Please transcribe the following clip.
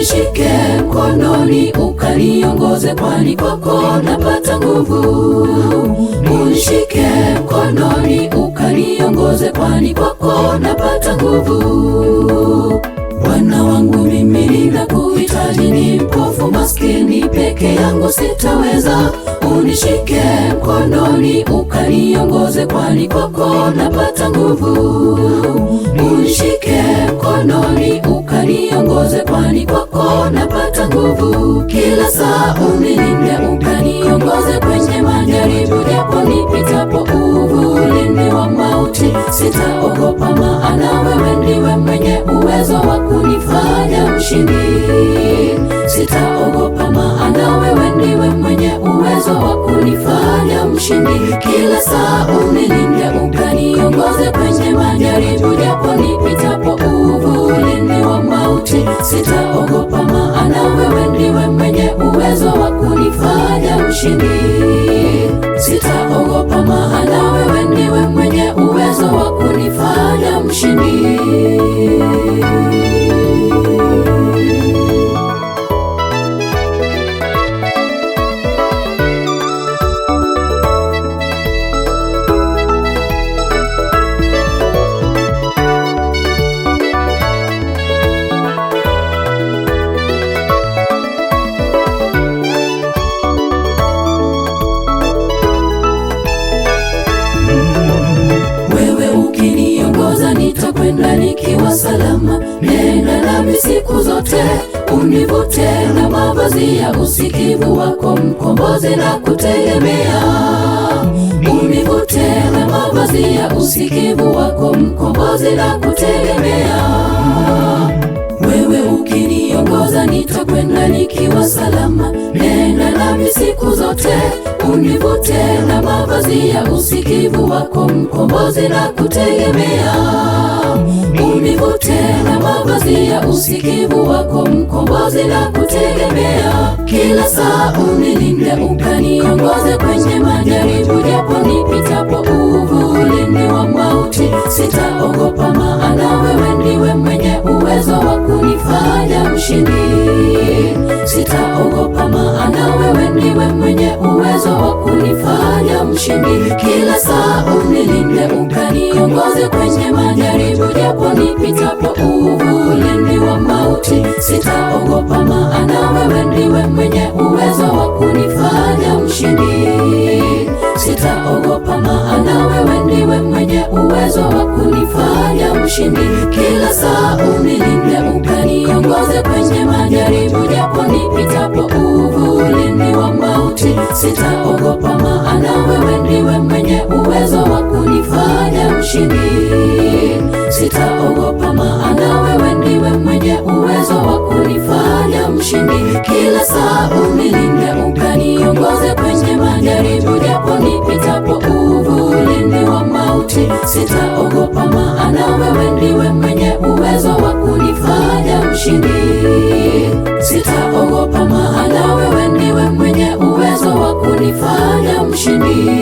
Unishike mkononi ukaniongoze, kwani kwako napata nguvu. Unishike mkononi ukaniongoze, kwani kwako napata nguvu. Bwana wangu mimi ninakuhitaji, ni mpofu maskini peke yangu sitaweza. Unishike mkononi ukaniongoze, kwani kwako napata nguvu. Unishike mkononi ukaniongoze, kwani kwako napata nguvu. Kila saa unilinde ukaniongoze kwenye majaribu, japo nipitapo uvulini wa mauti sitaogopa, maana wewe ndiwe mwenye uwezo wa kunifanya mshindi. Sitaogopa, maana wewe ndiwe mwenye uwezo wa kunifanya mshindi. Kila saa unilinde ukaniongoze kwenye majaribu, japo nipitapo uvulini wa mauti sitaogopa, maana wewe ndiwe mwenye uwezo wa kunifanya mshindi. Sitaogopa, maana wewe ndiwe mwenye uwezo wa kunifanya mshindi. Nitakwenda nikiwa salama, nenda nami siku zote. Univute na mavazi ya usikivu wako, mkombozi na kutegemea. Univute na mavazi ya usikivu wako, mkombozi na kutegemea. Wewe ukiniongoza nitakwenda nikiwa salama, nenda nami siku zote. Univute na mavazi ya usikivu wako, mkombozi na kutegemea. Univute na mavazi ya usikivu wako, mkombozi na kutegemea. Kila saa unilinde ukaniongoze kwenye majaribu, japo nipitapo uvulini wa mauti sitaogopa, maana wewe ndiwe mwenye uwezo wa kunifanya mshindi. Sitaogopa, maana wewe ndiwe mwenye uwezo wa kunifanya mshindi. Kila saa unilinde ukaniongoze kwenye majaribu, japo nipitapo uvulini wa mauti sitaogopa, maana wewe ndiwe mwenye uwezo wa kunifanya mshindi. Sitaogopa, maana wewe ndiwe mwenye uwezo wa kunifanya mshindi. Kila saa unilinde ukaniongoze kwenye majaribu, japo nipitapo uvulini wa mauti sitaogopa, maana wewe ndiwe mwenye uwezo wa kunifanya mshindi. Sitaogopa, maana wewe ndiwe mwenye uwezo wa kunifanya mshindi. Kila saa unilinde ukaniongoze kwenye majaribu, japo nipitapo uvulini wa mauti sitaogopa, maana wewe ndiwe mwenye uwezo wa kunifanya mshindi. Sitaogopa, maana wewe ndiwe mwenye uwezo wa kunifanya mshindi.